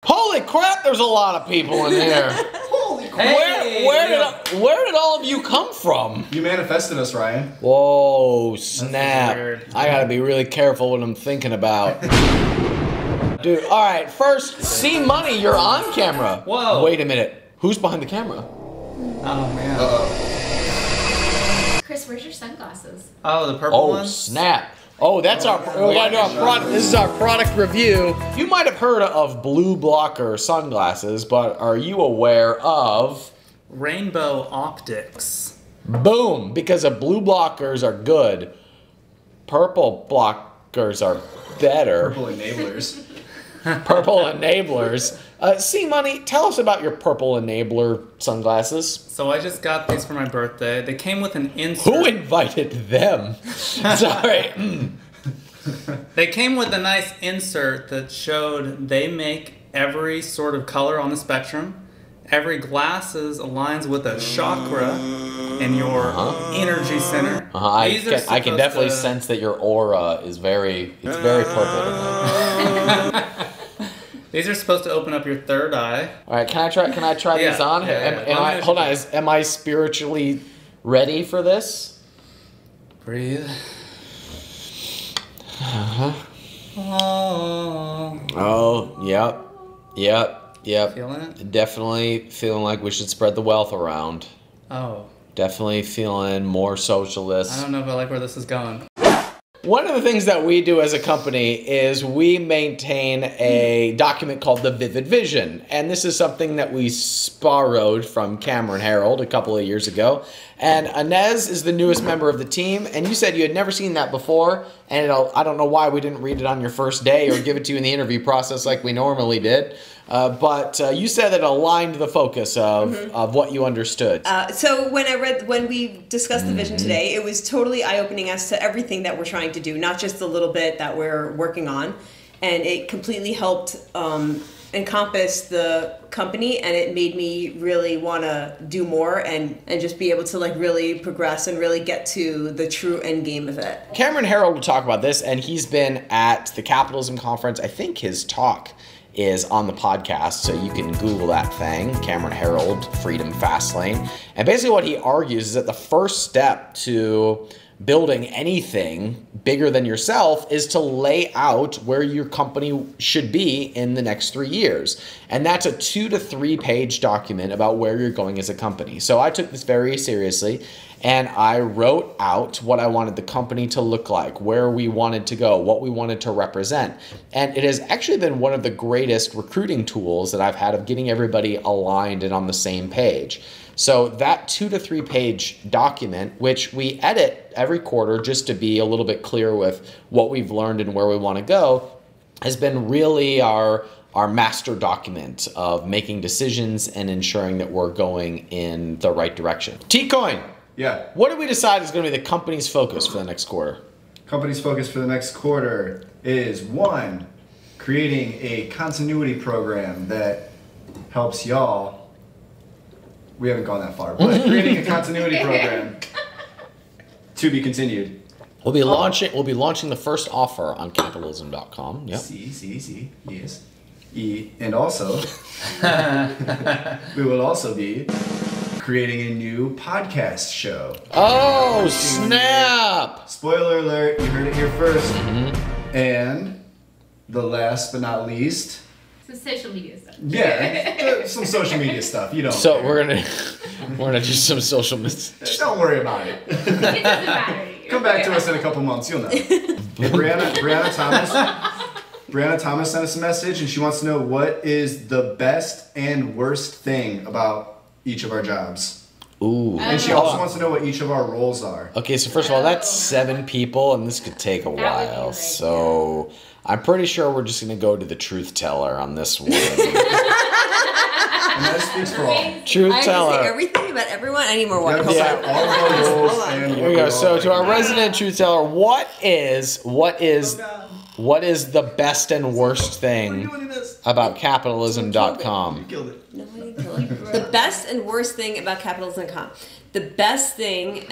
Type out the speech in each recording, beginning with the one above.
Holy crap, there's a lot of people in here. Holy crap. Hey, Where did all of you come from? You manifested us, Ryan. Whoa, snap. weird. I gotta be really careful what I'm thinking about. Dude, alright, first, see Money, you're on camera. Whoa. Wait a minute. Who's behind the camera? Oh, man. Chris, where's your sunglasses? Oh, the purple Oh, ones? snap. Oh, that's we gotta do our product. This is our product review. You might have heard of blue blocker sunglasses, but are you aware of Rainbow optics. boom? Because the blue blockers are good, purple blockers are better. Purple enablers. Purple enablers. C-Money, tell us about your purple enabler sunglasses. So I just got these for my birthday. They came with an insert. Who invited them? Sorry. They came with a nice insert that showed they make every sort of color on the spectrum. Every glasses aligns with a chakra in your energy center. I can definitely sense that your aura is very purple tonight. These are supposed to open up your third eye. All right, can I try these on? Hold on. Am I spiritually ready for this? Breathe. Oh, yep. Feeling it? Definitely feeling like we should spread the wealth around. Oh. Definitely feeling more socialist. I don't know if I like where this is going. One of the things that we do as a company is we maintain a document called the Vivid Vision. And this is something that we borrowed from Cameron Harold a couple of years ago. And Inez is the newest member of the team. And you said you had never seen that before. And I don't know why we didn't read it on your first day or give it to you in the interview process like we normally did. But you said that it aligned the focus of what you understood. So when we discussed the vision today, it was totally eye-opening as to everything that we're trying to do, not just the little bit that we're working on. And it completely helped encompass the company, and it made me really want to do more and just be able to like really progress and really get to the true end game of it. Cameron Harold will talk about this, and he's been at the Capitalism Conference. I think his talk is on the podcast, so you can Google that thing, Cameron Harold, Freedom Fastlane. And basically what he argues is that the first step to building anything bigger than yourself is to lay out where your company should be in the next 3 years. And that's a 2 to 3 page document about where you're going as a company. So I took this very seriously, and I wrote out what I wanted the company to look like, where we wanted to go, what we wanted to represent. And it has actually been one of the greatest recruiting tools that I've had of getting everybody aligned and on the same page. So that 2 to 3 page document, which we edit every quarter just to be a little bit clear with what we've learned and where we want to go, has been really our master document of making decisions and ensuring that we're going in the right direction. T-Coin! Yeah. What did we decide is going to be the company's focus for the next quarter? Company's focus for the next quarter is 1, creating a continuity program that helps y'all. We haven't gone that far, but creating a continuity program to be continued. We'll be launching the first offer on capitalism.com. Yep. C, yes. E, and also, we will also be creating a new podcast show. Oh, snap! Spoiler alert, you heard it here first. And the last but not least, Some social media stuff. yeah, some social media stuff. You know. So we're gonna do some social media. Don't worry about it. It doesn't matter to you. Come back to us in a couple months, you'll know. Hey, Brianna Thomas sent us a message, and she wants to know what is the best and worst thing about each of our jobs. Ooh. And she also wants to know what each of our roles are. Okay, so first of all, that's 7 people, and this could take a while. great, So I'm pretty sure we're just gonna go to the truth teller on this one. And that speaks for all. Truth I have to teller. say everything about everyone. I need more water. Gotta decide all of our roles Hold on. and Here we go. So to our resident truth teller, what is the best and worst thing about capitalism.com? You killed it. No, I didn't kill it. The best and worst thing about capitalism.com. The best thing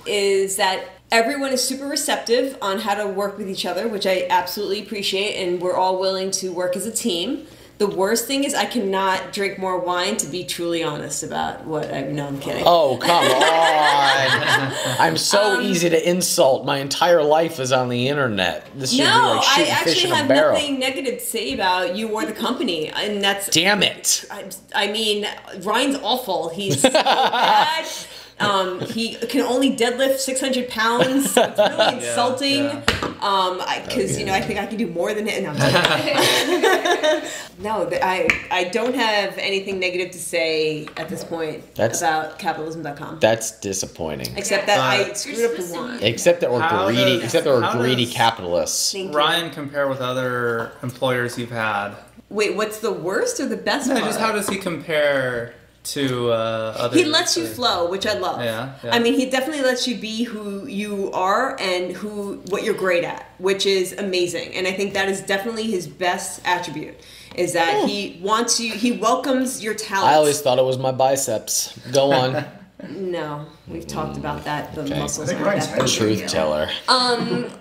is that everyone is super receptive on how to work with each other, which I absolutely appreciate, and we're all willing to work as a team. The worst thing is I cannot drink more wine to be truly honest about what I... No, I'm kidding. Oh, come on. I'm so easy to insult. My entire life is on the internet. This should be No, like I shooting fish actually in a have barrel. nothing negative to say about you or the company. And that's... Damn it. I mean, Ryan's awful. He's so bad. He can only deadlift 600 pounds. It's really insulting. Because I think I can do more than him. No, no, I don't have anything negative to say at this point about capitalism.com. That's disappointing. Except that I screwed up the one. Except that we're greedy. Except that we're greedy does capitalists. Ryan compare with other employers you've had? Wait, what's the worst or the best part? Just how does he compare to other? He lets you flow, which I love. Yeah. I mean, he definitely lets you be who you are and what you're great at, which is amazing. And I think that is definitely his best attribute, is that he wants you, he welcomes your talent. I always thought it was my biceps. Go on. No, we've talked about that. The muscles I think aren't Ryan's that big. Truth teller.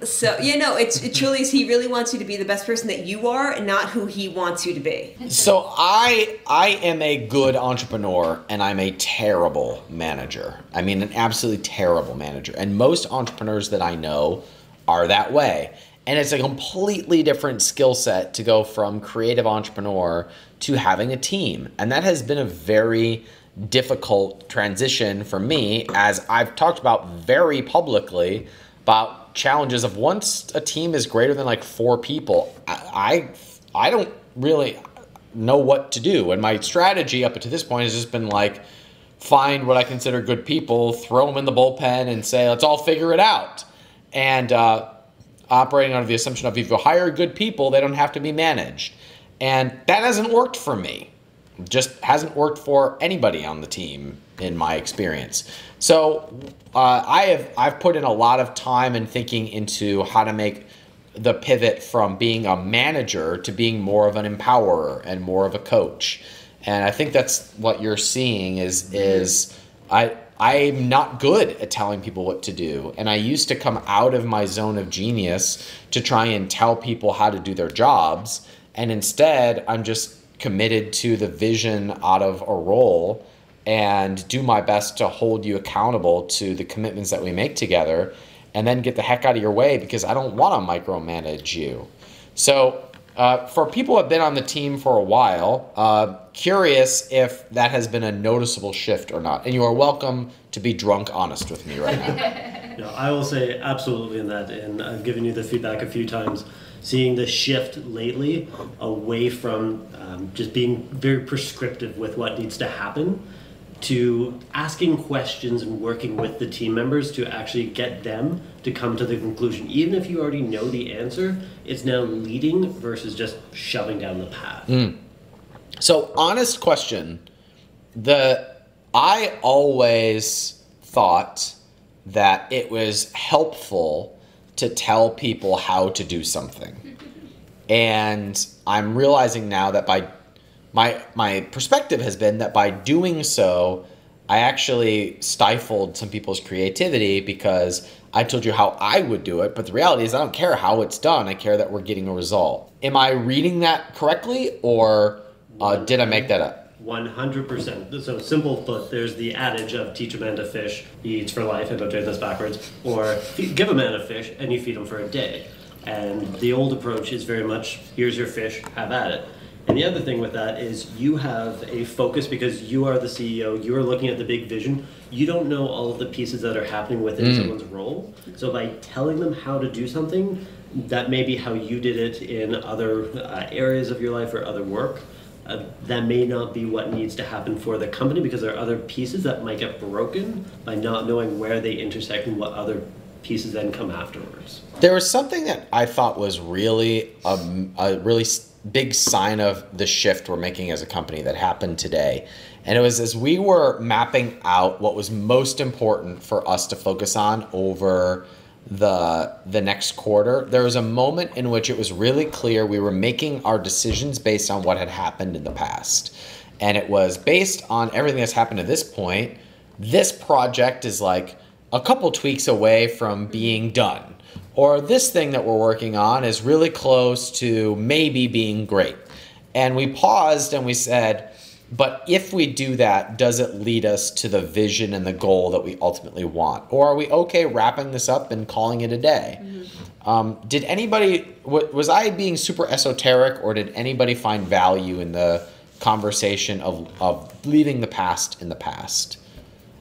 So it truly is. He really wants you to be the best person that you are, and not who he wants you to be. So I am a good entrepreneur, and I'm a terrible manager. I mean, an absolutely terrible manager. And most entrepreneurs that I know are that way. And it's a completely different skill set to go from creative entrepreneur to having a team. And that has been a very difficult transition for me, as I've talked about very publicly about challenges of once a team is greater than like 4 people, I don't really know what to do. And my strategy up to this point has just been like, find what I consider good people, throw them in the bullpen and say, let's all figure it out. And operating under the assumption of if you hire good people, they don't have to be managed. And that hasn't worked for me. Just hasn't worked for anybody on the team in my experience. So I've put in a lot of time and thinking into how to make the pivot from being a manager to being more of an empowerer and more of a coach. And I think that's what you're seeing is I'm not good at telling people what to do. And I used to come out of my zone of genius to try and tell people how to do their jobs. And instead, I'm just committed to the vision out of a role and do my best to hold you accountable to the commitments that we make together, and then get the heck out of your way because I don't want to micromanage you. So for people who have been on the team for a while, curious if that has been a noticeable shift or not. And you are welcome to be drunk honest with me right now. No, I will say absolutely in that, and I've given you the feedback a few times, seeing the shift lately away from just being very prescriptive with what needs to happen to asking questions and working with the team members to actually get them to come to the conclusion. Even if you already know the answer, it's now leading versus just shoving down the path. So, honest question. I always thought that it was helpful to tell people how to do something. And I'm realizing now that by my perspective has been that by doing so, I actually stifled some people's creativity because I told you how I would do it. But the reality is I don't care how it's done. I care that we're getting a result. Am I reading that correctly, or did I make that up? 100%. So simple put, there's the adage of teach a man to fish, he eats for life, and I'm doing this backwards, or give a man a fish and you feed him for a day. And the old approach is very much, here's your fish, have at it. And the other thing with that is you have a focus because you are the CEO, you are looking at the big vision. You don't know all of the pieces that are happening within someone's role. So by telling them how to do something, that may be how you did it in other areas of your life or other work. That may not be what needs to happen for the company because there are other pieces that might get broken by not knowing where they intersect and what other pieces then come afterwards. There was something that I thought was really a really big sign of the shift we're making as a company that happened today. And it was as we were mapping out what was most important for us to focus on over the next quarter, there was a moment in which it was really clear we were making our decisions based on what had happened in the past. And it was based on everything that's happened to this point. This project is like a couple tweaks away from being done. Or this thing that we're working on is really close to maybe being great. And we paused and we said, but if we do that, does it lead us to the vision and the goal that we ultimately want? Or are we okay wrapping this up and calling it a day? Did anybody, was I being super esoteric, or did anybody find value in the conversation of leaving the past in the past?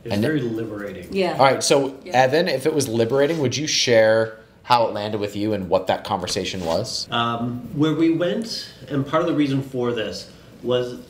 It's very liberating. Yeah. All right, so Yeah. Evan, if it was liberating, would you share how it landed with you and what that conversation was? Where we went, and part of the reason for this was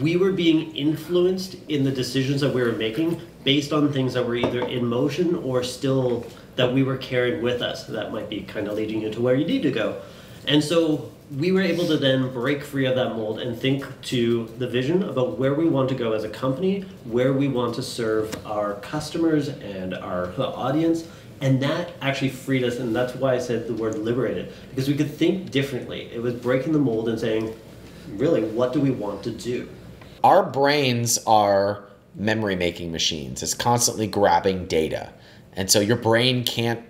we were being influenced in the decisions that we were making based on things that were either in motion or still that we were carrying with us. That might be kind of leading you to where you need to go. And so we were able to then break free of that mold and think to the vision about where we want to go as a company, where we want to serve our customers and our audience. And that actually freed us, and that's why I said the word liberated, because we could think differently. It was breaking the mold and saying, really, what do we want to do? Our brains are memory-making machines. It's constantly grabbing data. And so your brain can't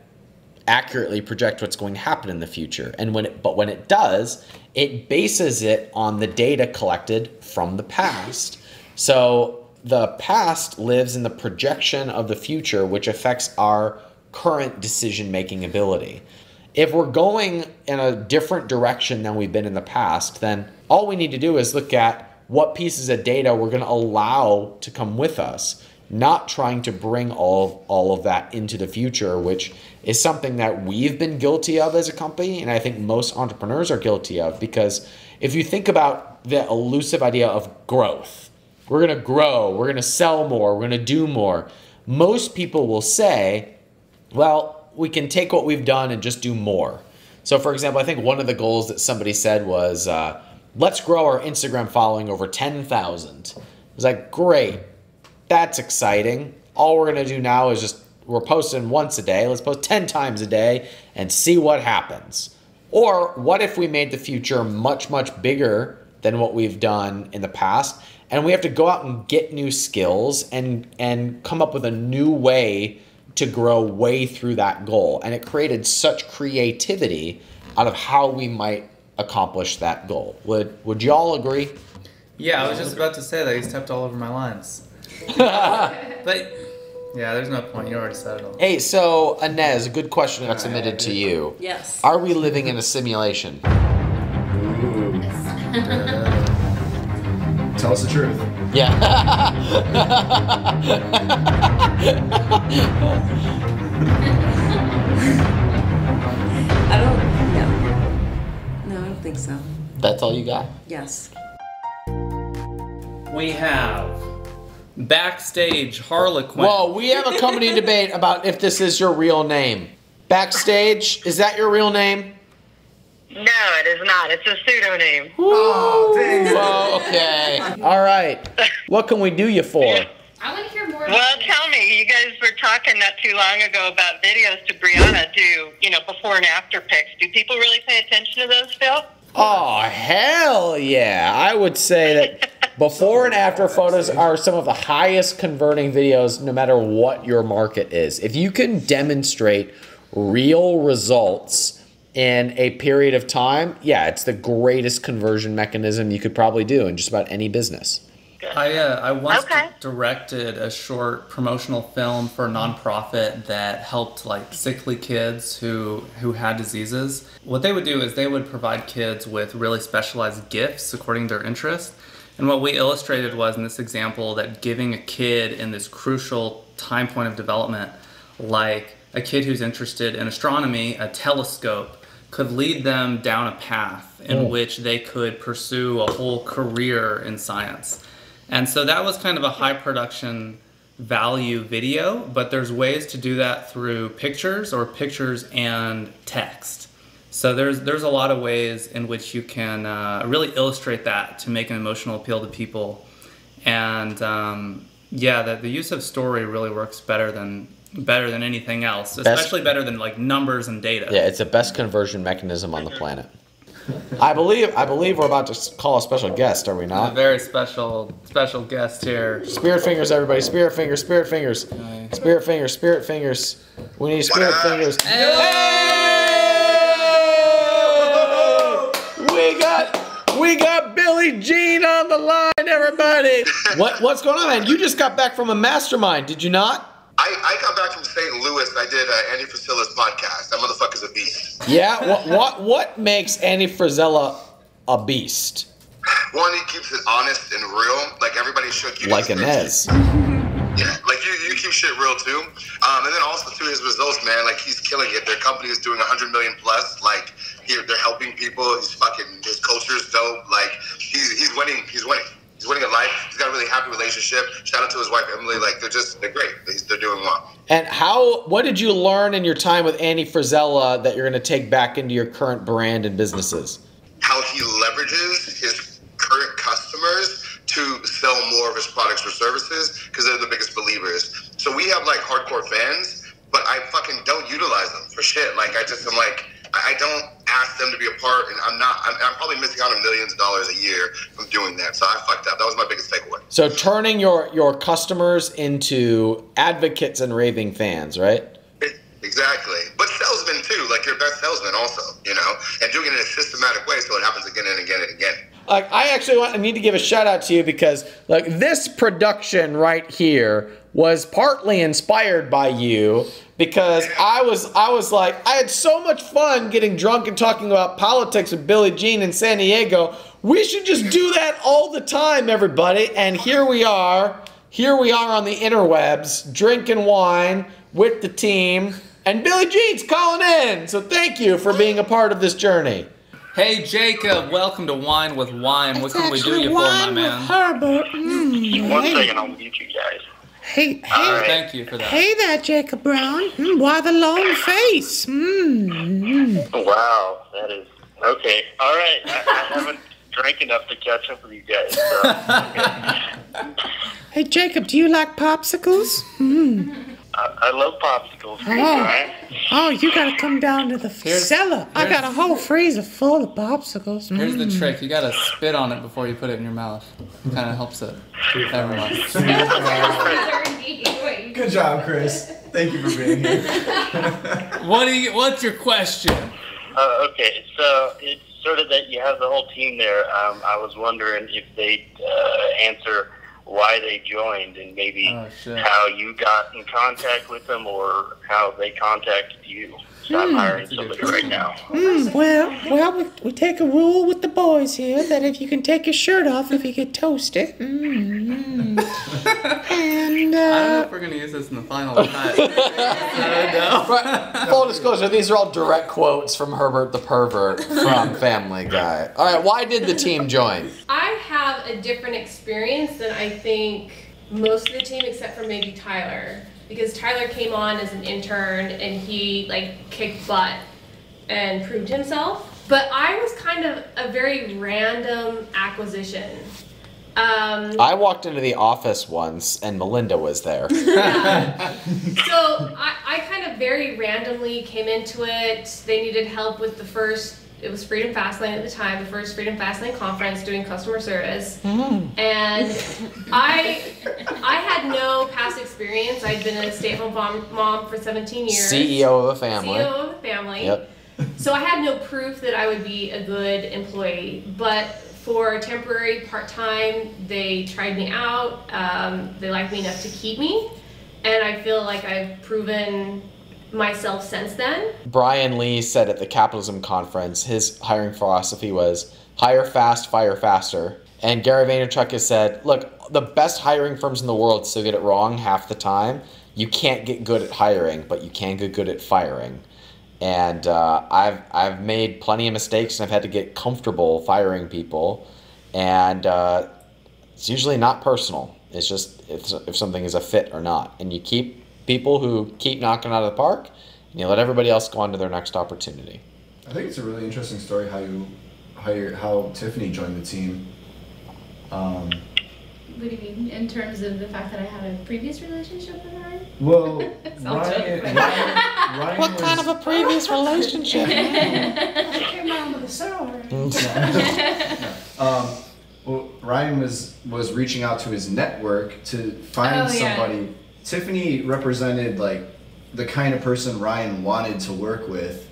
accurately project what's going to happen in the future. And when it does, it bases it on the data collected from the past. So the past lives in the projection of the future, which affects our current decision-making ability. If we're going in a different direction than we've been in the past, then all we need to do is look at what pieces of data we're going to allow to come with us, not trying to bring all of that into the future, which is something that we've been guilty of as a company, and I think most entrepreneurs are guilty of, because if you think about the elusive idea of growth, we're going to grow, we're going to sell more, we're going to do more. Most people will say, well, we can take what we've done and just do more. So for example, I think one of the goals that somebody said was, let's grow our Instagram following over 10,000. I was like, great, that's exciting. All we're gonna do now is we're posting once a day. Let's post 10 times a day and see what happens. Or what if we made the future much, much bigger than what we've done in the past, and we have to go out and get new skills and come up with a new way to grow way through that goal. And it created such creativity out of how we might accomplish that goal. Would y'all agree? Yeah, I was just about to say that. You stepped all over my lines. But yeah, there's no point. You already said it all. Hey, so Inez, a good question got submitted to you. Yes. Are we living in a simulation? Tell us the truth. Yeah. No, I don't think so. That's all you got? Yes. We have Backstage Harlequin. Whoa, we have a company debate about if this is your real name. Backstage, is that your real name? No, it is not. It's a pseudonym. Oh, dang it. Whoa, okay. All right. What can we do you for? I want to hear more. Well, tell me, you guys were talking not too long ago about videos to Brianna do, before and after pics. Do people really pay attention to those, Phil? Oh, hell yeah. I would say that before and after photos are some of the highest converting videos no matter what your market is. If you can demonstrate real results in a period of time, yeah, it's the greatest conversion mechanism you could probably do in just about any business. I once Okay. directed a short promotional film for a nonprofit that helped like sickly kids who had diseases. What they would do is they would provide kids with really specialized gifts according to their interest. And what we illustrated was in this example that giving a kid in this crucial time point of development, like a kid who's interested in astronomy, a telescope could lead them down a path in which they could pursue a whole career in science. And so that was kind of a high production value video, but there's ways to do that through pictures or pictures and text. So there's a lot of ways in which you can really illustrate that to make an emotional appeal to people. And the use of story really works better than anything else, especially better than like numbers and data. Yeah, it's the best conversion mechanism on the planet. I believe we're about to call a special guest, are we A not? very special guest here. Spirit fingers, everybody. Spirit fingers, spirit fingers. Spirit fingers, spirit fingers. We need spirit fingers. We got Billie Jean on the line, everybody. What's going on, man? You just got back from a mastermind, did you not? I got back from St. Louis. I did Andy Frisella's podcast. That motherfucker's a beast. Yeah. What makes Andy Frisella a beast? One, he keeps it honest and real. Like everybody should. Like Inez. Yeah, like you keep shit real too. And then also too, his results, man, like he's killing it. Their company is doing 100 million plus. Like they're helping people. His culture is dope. Like he's winning. He's winning a life. He's got a really happy relationship. Shout out to his wife Emily. Like they're great. They're doing well. And what did you learn in your time with Andy Frisella that you're going to take back into your current brand and businesses? How he leverages his current customers to sell more of his products or services because they're the biggest believers. So we have like hardcore fans, but I fucking don't utilize them for shit. Like I don't ask them to be a part, and I'm probably missing out on millions of dollars a year from doing that. So I fucked up. That was my biggest takeaway. So turning your customers into advocates and raving fans, right? Exactly. But salesmen too, like your best salesman also, and doing it in a systematic way so it happens again and again and again. Like I need to give a shout out to you because like this production right here was partly inspired by you because I was like I had so much fun getting drunk and talking about politics with Billie Jean in San Diego. We should just do that all the time, everybody. And here we are on the interwebs drinking wine with the team, and Billie Jean's calling in. So thank you for being a part of this journey. Hey Jacob, welcome to Wine with Wine. What can we do you for, my man? Herbert. One second, I'll mute you guys. Hey, Thank you for that. Hey there, Jacob Brown. Why the long face? Wow, that is okay. All right, I haven't drank enough to catch up with you guys. So. Hey, Jacob, do you like popsicles? I love popsicles. Right? Oh, you gotta come down to the cellar. I got a whole freezer full of popsicles. Here's the trick. You gotta spit on it before you put it in your mouth. It kind of helps it. Never mind. Good job, Chris. Thank you for being here. What's your question? Okay, so it's sort of that you have the whole team there. I was wondering if they'd answer why they joined and maybe how you got in contact with them or how they contacted you. So I'm hiring somebody right now. Well, we take a rule with the boys here that if you can take your shirt off if you get toasted. And I don't know if we're gonna use this in the final cut. Full disclosure, these are all direct quotes from Herbert the Pervert from Family Guy. All right, why did the team join? I have a different experience than I think most of the team, except for maybe Tyler. Because Tyler came on as an intern and he kicked butt and proved himself. But I was kind of a very random acquisition. I walked into the office once and Melinda was there. Yeah. So I kind of very randomly came into it. They needed help with it was Freedom Fastlane at the time, the first Freedom Fastlane conference doing customer service. And I had no past experience. I'd been a stay-at-home mom for 17 years. CEO of a family. CEO of a family. Yep. So I had no proof that I would be a good employee. But for temporary part-time, they tried me out. They liked me enough to keep me. And I feel like I've proven myself since then. Brian Lee said at the Capitalism Conference, his hiring philosophy was hire fast, fire faster. And Gary Vaynerchuk has said, look, the best hiring firms in the world still get it wrong half the time. You can't get good at hiring, but you can get good at firing. And I've made plenty of mistakes and I've had to get comfortable firing people. And it's usually not personal. It's just if something is a fit or not. And you keep people who keep knocking out of the park, and you let everybody else go on to their next opportunity. I think it's a really interesting story how Tiffany joined the team. What do you mean, in terms of the fact that I had a previous relationship with Ryan? Well, Ryan what kind of a previous relationship? Came out with a sour. Well, Ryan was reaching out to his network to find somebody. Tiffany represented the kind of person Ryan wanted to work with,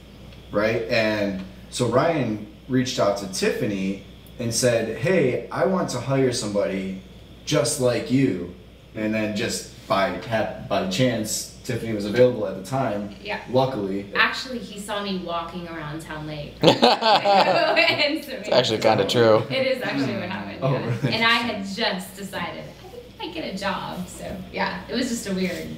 right? And so Ryan reached out to Tiffany and said, hey, I want to hire somebody just like you, and then just by chance, Tiffany was available at the time. Yeah. Luckily. Actually, he saw me walking around town late. It's actually kind of true. It is actually what happened. Oh, Yeah. really? And I had just decided I think I might get a job. So yeah, it was just a weird.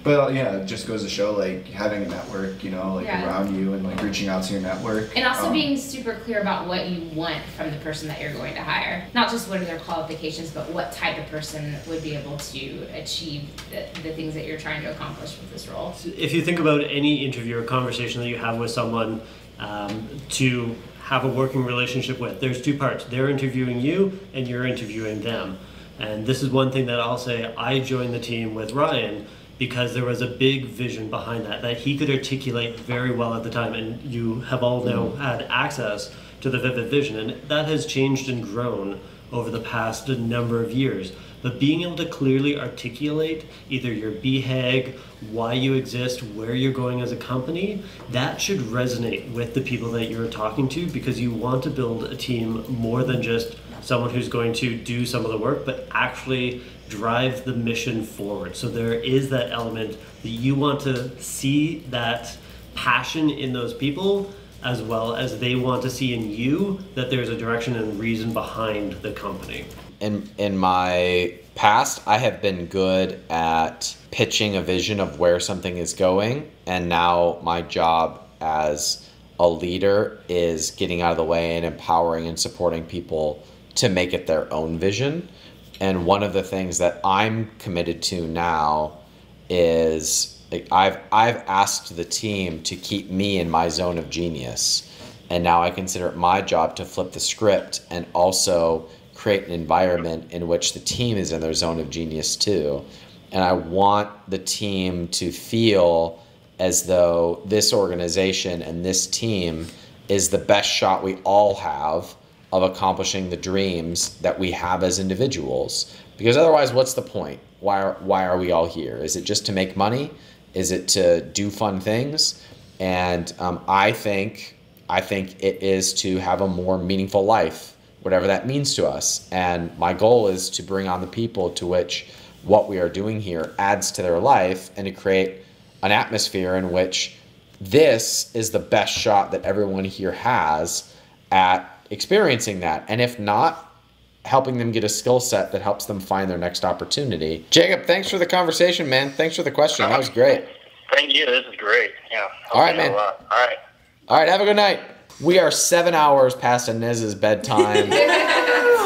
But yeah, it just goes to show like having a network, you know, like Yeah. around you and like reaching out to your network. And also being super clear about what you want from the person that you're going to hire. Not just what are their qualifications, but what type of person would be able to achieve the things that you're trying to accomplish with this role. If you think about any interview or conversation that you have with someone to have a working relationship with, there's two parts. They're interviewing you and you're interviewing them. And this is one thing that I'll say, I joined the team with Ryan because there was a big vision behind that he could articulate very well at the time, and you have all now had access to the vivid vision, and that has changed and grown over the past number of years. But being able to clearly articulate either your BHAG, why you exist, where you're going as a company, that should resonate with the people that you're talking to, because you want to build a team more than just someone who's going to do some of the work, but actually drive the mission forward. So there is that element that you want to see that passion in those people, as well as they want to see in you that there's a direction and reason behind the company. In my past, I have been good at pitching a vision of where something is going, and now my job as a leader is getting out of the way and empowering and supporting people to make it their own vision. And one of the things that I'm committed to now is I've asked the team to keep me in my zone of genius, and now I consider it my job to flip the script and also create an environment in which the team is in their zone of genius too. And I want the team to feel as though this organization and this team is the best shot we all have of accomplishing the dreams that we have as individuals. Because otherwise, what's the point? Why are we all here? Is it just to make money? Is it to do fun things? And I think it is to have a more meaningful life, whatever that means to us. And my goal is to bring on the people to which what we are doing here adds to their life, and to create an atmosphere in which this is the best shot that everyone here has at experiencing that. And if not, helping them get a skill set that helps them find their next opportunity. Jacob, thanks for the conversation, man. Thanks for the question. That was great. Thank you. This is great. Yeah. All right, man. All right. All right, have a good night. We are 7 hours past Inez's bedtime.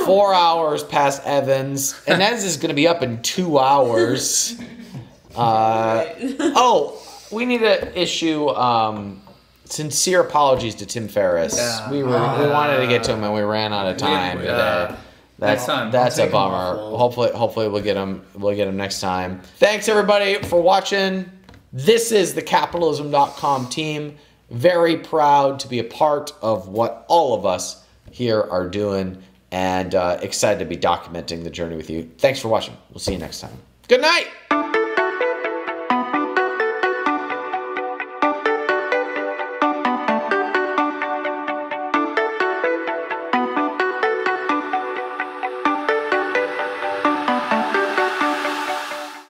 4 hours past Evan's. Inez is going to be up in 2 hours. We need to issue sincere apologies to Tim Ferriss. Yeah. We wanted to get to him and we ran out of time today. Next time. That's a bummer. Hopefully we'll get him next time. Thanks everybody for watching. This is the capitalism.com team. Very proud to be a part of what all of us here are doing, and excited to be documenting the journey with you. Thanks for watching. We'll see you next time. Good night.